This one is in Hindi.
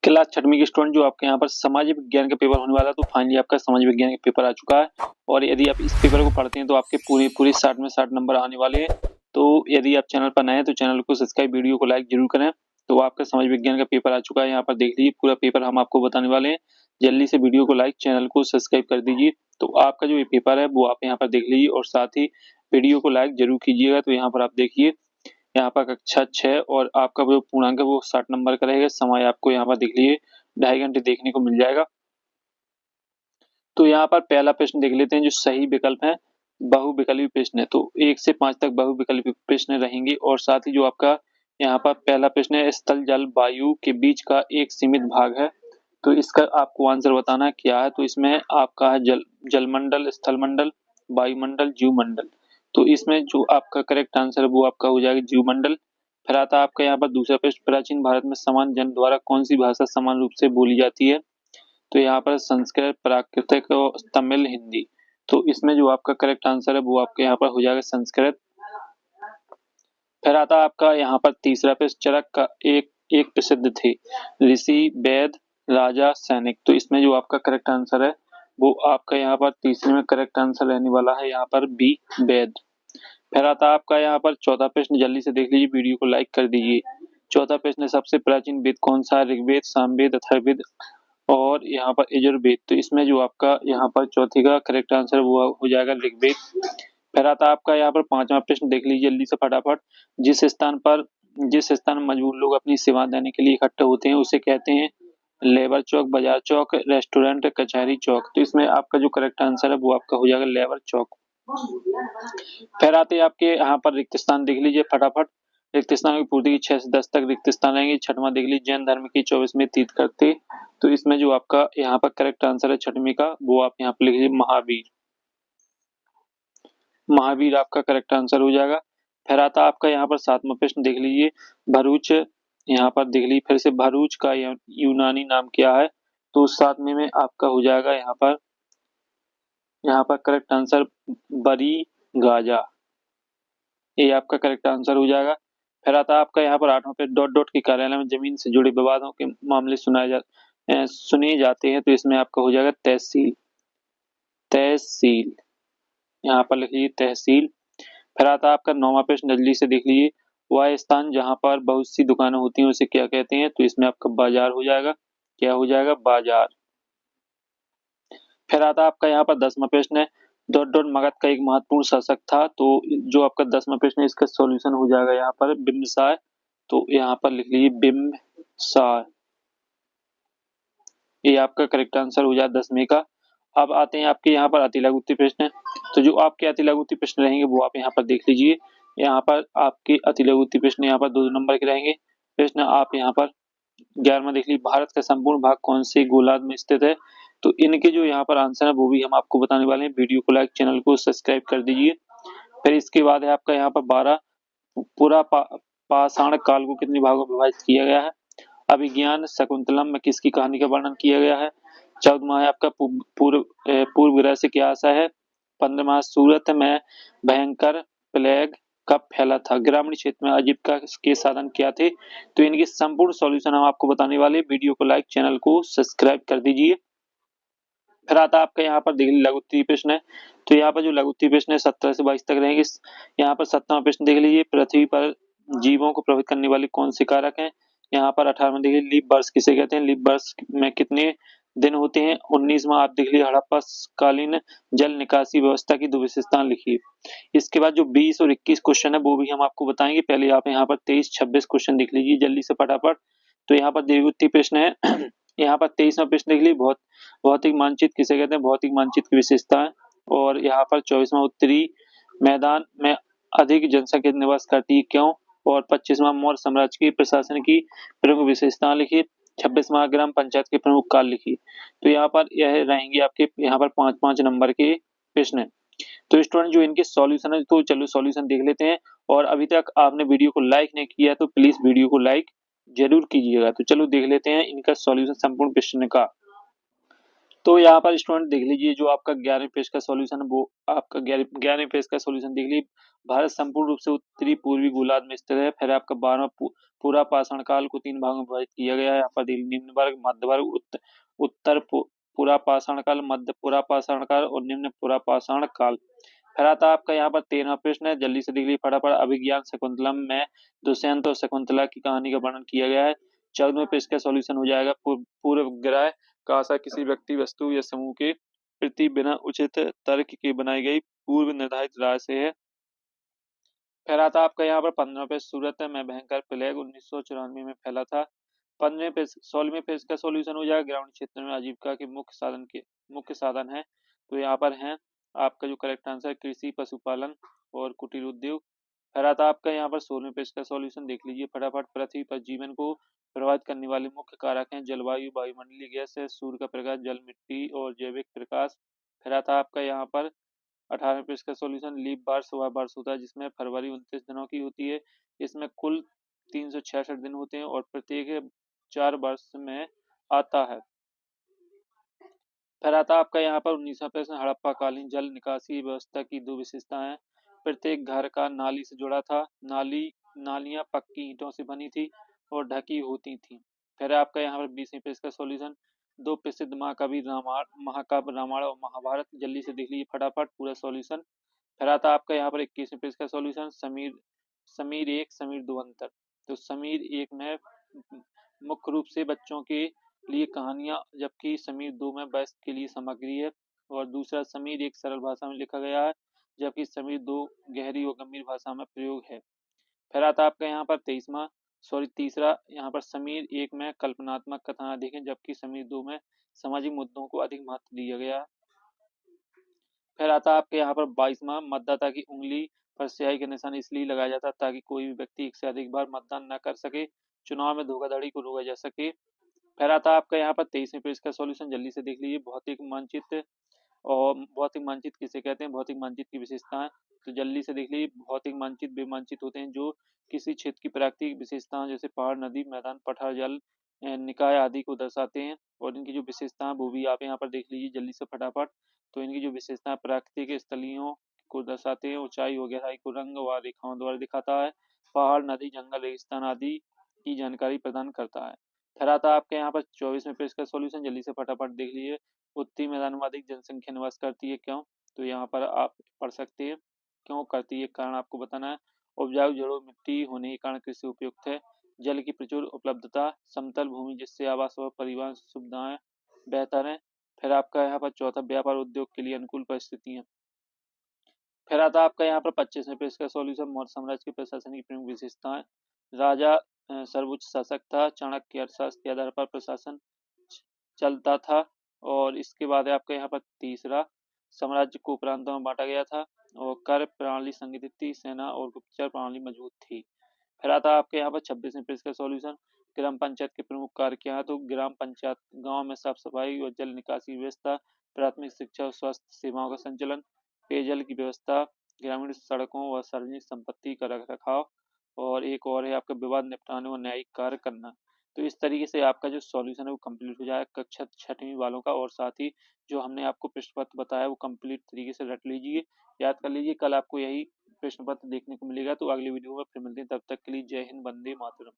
क्लास 6वीं के स्टूडेंट जो आपके यहाँ पर सामाजिक विज्ञान का पेपर होने वाला है, तो फाइनली आपका सामाजिक विज्ञान का पेपर आ चुका है। और यदि आप इस पेपर को पढ़ते हैं तो आपके पूरे 60 में 60 नंबर आने वाले हैं। तो यदि आप चैनल पर नए हैं तो चैनल को सब्सक्राइब, वीडियो को लाइक जरूर करें। तो आपका समाज विज्ञान का पेपर आ चुका है, यहाँ पर देख लीजिए पूरा पेपर हम आपको बताने वाले हैं। जल्दी से वीडियो को लाइक, चैनल को सब्सक्राइब कर दीजिए। तो आपका जो ये पेपर है वो आप यहाँ पर देख लीजिए और साथ ही वीडियो को लाइक जरूर कीजिएगा। तो यहाँ पर आप देखिए, यहाँ पर कक्षा 6 और आपका जो पूर्णांक है वो 60 नंबर का रहेगा। समय आपको यहाँ पर देख लीजिए 2.5 घंटे देखने को मिल जाएगा। तो यहाँ पर पहला प्रश्न देख लेते हैं, जो सही विकल्प है बहुविकल्पी प्रश्न है। तो 1 से 5 तक बहुविकल्पी प्रश्न रहेंगे और साथ ही जो आपका यहाँ पर पहला प्रश्न है, स्थल जल वायु के बीच का एक सीमित भाग है। तो इसका आपको आंसर बताना है क्या है। तो इसमें आपका है जलमंडल, स्थलमंडल, वायुमंडल, जीवमंडल। तो इसमें जो आपका करेक्ट आंसर है वो आपका हो जाएगा जीवमंडल। फिर आता है आपका यहाँ पर दूसरा प्रश्न, प्राचीन भारत में समान जन द्वारा कौन सी भाषा समान रूप से बोली जाती है। तो यहाँ पर संस्कृत, प्राकृतिक और तमिल, हिंदी। तो इसमें जो आपका करेक्ट आंसर है वो आपके यहाँ पर हो जाएगा संस्कृत। फिर आता है आपका यहाँ पर तीसरा प्रश्न, चरक का एक एक प्रसिद्ध थे, ऋषि, वैद, राजा, सैनिक। तो इसमें जो आपका करेक्ट आंसर है वो आपका यहाँ पर तीसरे में करेक्ट आंसर रहने वाला है, यहाँ पर बी, वैद। फिर आता है आपका यहाँ पर चौथा प्रश्न, जल्दी से देख लीजिए, वीडियो को लाइक कर दीजिए। चौथा प्रश्न है, सबसे प्राचीन वेद कौन सा है, ऋग्वेद, सामवेद, अथर्ववेद और यहाँ पर यजुर्वेद। तो इसमें जो आपका यहाँ पर चौथे का करेक्ट आंसर वो हो जाएगा ऋग्वेद। फिर आता है आपका यहाँ पर पांचवा प्रश्न, देख लीजिए जल्दी से फटाफट। जिस स्थान में मजबूर लोग अपनी सेवा देने के लिए इकट्ठे होते हैं उसे कहते हैं लेबर चौक, बाजार चौक, रेस्टोरेंट, कचहरी चौक। तो इसमें आपका जो करेक्ट आंसर है वो आपका हो जाएगा लेबर चौक। फिर आते हैं आपके यहाँ पर रिक्त स्थान, देख लीजिए फटाफट। रिक्त स्थान की पूर्ति की 6 से 10 तक रिक्त स्थान रहेंगे। छठवां देख लीजिए, जैन धर्म की 24वें तीर्थंकर। तो इसमें जो आपका यहाँ पर करेक्ट आंसर है छठवीं का वो आप यहाँ पर लिख लीजिए महावीर। महावीर आपका करेक्ट आंसर हो जाएगा। फिर आता आपका यहाँ पर सातवां प्रश्न, देख लीजिए भरूच। यहाँ पर देख लीजिए फिर से, भरूच का यूनानी नाम क्या है। तो सातवें में आपका हो जाएगा यहाँ पर करेक्ट आंसर बरी गाजा। ये आपका करेक्ट आंसर हो जाएगा। फिर आता है आपका यहाँ पर आठवां पे, डॉट डॉट के कार्यालय में जमीन से जुड़े विवादों के मामले सुने जाते हैं। तो इसमें आपका हो जाएगा तहसील। तहसील यहाँ पर लिखिए तहसील। फिर आता है आपका नौवां प्रश्न, जल्दी से देख लीजिए, वह स्थान जहाँ पर बहुत सी दुकानें होती हैं उसे क्या कहते हैं। तो इसमें आपका बाजार हो जाएगा। क्या हो जाएगा, बाजार। फिर आता है आपका यहाँ पर 10वां प्रश्न है, डॉट डॉट मगध का एक महत्वपूर्ण शासक था। तो जो आपका 10वां प्रश्न है इसका सॉल्यूशन हो जाएगा यहाँ पर बिम्बसार। तो यहाँ पर लिख लीजिए बिम्बसार। ये आपका करेक्ट आंसर हो जाएगा 10वें का। अब आते हैं आपके यहाँ पर अति लघु उत्तरीय प्रश्न। तो जो आपके अति लघु उत्तरीय प्रश्न रहेंगे वो आप यहाँ पर देख लीजिए। यहाँ पर आपके अति लघु उत्तरीय प्रश्न यहाँ पर 2 नंबर के रहेंगे। प्रश्न आप यहाँ पर 11वां देख लीजिए, भारत का संपूर्ण भाग कौन से गोलार्ध में स्थित है। तो इनके जो यहाँ पर आंसर है वो भी हम आपको बताने वाले हैं। वीडियो को लाइक, चैनल को सब्सक्राइब कर दीजिए। फिर इसके बाद है आपका यहाँ पर 12, पूरा पाषाण काल को कितने भागों में विभाजित किया गया है। अभिज्ञान शकुंतलम में किसकी कहानी का वर्णन किया गया है। 14वां है आपका पूर्व ग्रह से क्या आशा है। 15वां, सूरत में भयंकर प्लेग कब फैला था। ग्रामीण क्षेत्र में आजीविका के साधन क्या थे। तो इनके संपूर्ण सॉल्यूशन हम आपको बताने वाले। वीडियो को लाइक, चैनल को सब्सक्राइब कर दीजिए। फिर आता है आपका यहाँ पर देख लीजिए लघु उत्तरीय प्रश्न है। तो यहाँ पर जो लघु उत्तरीय प्रश्न है 17 से 22 तक रहेंगे। यहाँ पर 17वां प्रश्न देख लीजिए, पृथ्वी पर जीवों को प्रभावित करने वाले कौन से कारक हैं। यहाँ पर 18वां देखिए, लीप वर्ष किसे कहते हैं। लीप वर्ष में कितने दिन होते हैं। 19वां आप देख लीजिए, हड़प्पा कालीन जल निकासी व्यवस्था की 2 विशेषताएं लिखिए। इसके बाद जो 20 और 21 क्वेश्चन है वो भी हम आपको बताएंगे। पहले आप यहाँ पर 23-26 क्वेश्चन देख लीजिए जल्दी से फटाफट। तो यहाँ पर दीर्घ उत्तरीय प्रश्न है। यहाँ पर 23वां प्रश्न देख लीजिए, भौतिक मानचित्र किसे कहते हैं। भौतिक मानचित्र की विशेषताएं। और यहाँ पर 24वां, उत्तरी मैदान में अधिक जनसंख्या निवास करती है क्यों। और 25वां, मौर्य साम्राज्य की प्रशासन की प्रमुख विशेषताएं लिखिए। 26वां, ग्राम पंचायत के प्रमुख काल लिखिए। तो यहाँ पर यह रहेंगे आपके यहाँ पर 5-5 नंबर के प्रश्न। तो स्टूडेंट जो इनके सॉल्यूशन है, तो चलो सॉल्यूशन देख लेते हैं। और अभी तक आपने वीडियो को लाइक नहीं किया तो प्लीज वीडियो को लाइक जरूर कीजिएगा। तो चलो देख लेते हैं इनका सॉल्यूशन संपूर्ण प्रश्न का। तो यहाँ पर स्टूडेंट देख लीजिए, जो आपका 11वीं पेज का सॉल्यूशन है वो आपका 11वीं पेज का सॉल्यूशन देख लीजिए। भारत संपूर्ण रूप से उत्तरी पूर्वी गोलार्ध में स्थित है। फिर आपका 12वां पूरा पाषाण काल को 3 भागों में विभाजित किया गया है। यहाँ पर निम्न वर्ग, मध्य वर्ग, उत्तर पूरा पाषाण काल, मध्य पूरा पाषाण काल और निम्न पूरा पाषाण काल। फिर आता है आपका यहाँ पर 13वां प्रश्न है, जल्दी से देख लीजिए फटाफट। अभिज्ञान शकुंतलम में दुष्यंत और शकुंतला की कहानी का वर्णन किया गया है। 14वें पृष्ठ का सॉल्यूशन हो जाएगा, पूर्व ग्रह का आशा किसी व्यक्ति, वस्तु या समूह के प्रति बिना उचित तर्क के बनाई गई पूर्व निर्धारित राय से है। फिर आता आपका यहाँ पर 15वें पेज, सूरत में भयंकर प्लेग 1994 में फैला था। 15वें पेज 16वें पेज का सॉल्यूशन हो जाएगा, ग्रामीण क्षेत्र में आजीविका के मुख्य साधन है। तो यहाँ पर है आपका जो करेक्ट आंसर कृषि, पशुपालन और कुटीर उद्योग। फिर आता आपका यहाँ पर 16वें पेज का सॉल्यूशन देख लीजिए फटाफट। पृथ्वी पर जीवन को प्रभावित करने वाले मुख्य कारक हैं जलवायु, वायुमंडलीय गैस, सूर्य का प्रकाश, जल, मिट्टी और जैविक प्रकाश। फिर आता आपका यहाँ पर 18वें पेज का सॉल्यूशन, लीप बार 100वां वर्ष होता है जिसमें फरवरी 29 दिनों की होती है। इसमें कुल 366 दिन होते हैं और प्रत्येक 4 वर्ष में आता है। फिर आता आपका यहाँ पर 19वां प्रश्न, हड़प्पा कालीन जल निकासी व्यवस्था की 2 विशेषताएं। प्रत्येक घर का नाली से जुड़ा था। नालियां पक्की ईंटों से बनी थी और ढकी होती थी। फिर आपका यहाँ पर 20वें पेज का सॉल्यूशन, 2 प्रसिद्ध महाकाव्य महाकाव्य रामायण और महाभारत। जल्दी से देख लीजिए फटाफट पूरा सॉल्यूशन। फिर आता आपका यहाँ पर 21वें पेज का सॉल्यूशन, समीर समीर एक, समीर दो अंतर। तो समीर एक में मुख्य रूप से बच्चों के लिए कहानियां, जबकि समीर दो में वयस्क के लिए सामग्री है। और दूसरा, समीर एक सरल भाषा में लिखा गया है जबकि समीर दो गहरी और गंभीर भाषा में प्रयोग है। फिर आता आपका यहाँ पर तीसरा, यहाँ पर समीर एक में कल्पनात्मक कथाएं अधिक हैं जबकि समीर दो में सामाजिक मुद्दों को अधिक महत्व दिया गया है। फिर आता आपके यहाँ पर 22वां, मतदाता की उंगली पर स्याही का निशान इसलिए लगाया जाता है ताकि कोई भी व्यक्ति एक से अधिक बार मतदान न कर सके, चुनाव में धोखाधड़ी को रोका जा सके। फिर आता आपका यहाँ पर 23वें पेज का सॉल्यूशन, जल्दी से देख लीजिए। भौतिक मानचित्र, और भौतिक मानचित्र किसे कहते हैं, भौतिक मानचित्र की विशेषताएं। तो जल्दी से देख लीजिए, भौतिक मानचित्र वे मानचित्र होते हैं जो किसी क्षेत्र की प्राकृतिक विशेषताएं जैसे पहाड़, नदी, मैदान, पठार, जल, निकाय आदि को दर्शाते हैं। और इनकी जो विशेषताएं वो भी आप यहाँ पर देख लीजिए जल्दी से फटाफट। तो इनकी जो विशेषताएं प्राकृतिक स्थलियों को दर्शाते हैं, ऊंचाई और गहराई को रंग व रेखाओं द्वारा दिखाता है, पहाड़, नदी, जंगल, रेगिस्तान आदि की जानकारी प्रदान करता है। फिर आता है आपके यहाँ पर 24वें पेज का सॉल्यूशन, जल्दी से फटाफट देख लीजिए। उत्तरी मैदान में अधिक जनसंख्या निवास करती है, क्यों? तो यहाँ पर आप पढ़ सकते हैं क्यों करती है, कारण आपको बताना है। उपजाऊ जड़ों मिट्टी होने के कारण कृषि उपयुक्त है। जल की प्रचुर उपलब्धता, समतल भूमि जिससे आवास और परिवहन सुविधाएं बेहतर हैं। फिर आपका यहाँ पर चौथा, व्यापार उद्योग के लिए अनुकूल परिस्थितियां। फिर आता है आपका यहाँ पर 25वें पेज का सॉल्यूशन, मौर्य साम्राज्य की प्रशासनिक प्रमुख विशेषताएं। राजा सर्वोच्च शासक था, चाणक्य के अर्थशास्त्र के आधार पर प्रशासन चलता था। और इसके बाद है आपका यहाँ पर तीसरा, साम्राज्य को प्रांतों में बांटा गया था और कर प्रणाली संगठित थी, सेना और गुप्तचर प्रणाली मजबूत थी। फिर आता है आपके यहाँ पर 26वें पेज का सॉल्यूशन, ग्राम पंचायत के प्रमुख कार्य क्या है। तो ग्राम पंचायत गांव में साफ सफाई और जल निकासी व्यवस्था, प्राथमिक शिक्षा और स्वास्थ्य सेवाओं का संचालन, पेयजल की व्यवस्था, ग्रामीण सड़कों व सार्वजनिक संपत्ति का रख रखाव, और एक और है आपका विवाद निपटाने और न्यायिक कार्य करना। तो इस तरीके से आपका जो सॉल्यूशन है वो कंप्लीट हो जाएगा कक्षा 6वीं वालों का। और साथ ही जो हमने आपको प्रश्न पत्र बताया वो कंप्लीट तरीके से रट लीजिए, याद कर लीजिए। कल आपको यही प्रश्न पत्र देखने को मिलेगा। तो अगली वीडियो में फिर मिलते हैं, तब तक के लिए जय हिंद, वंदे मातरम।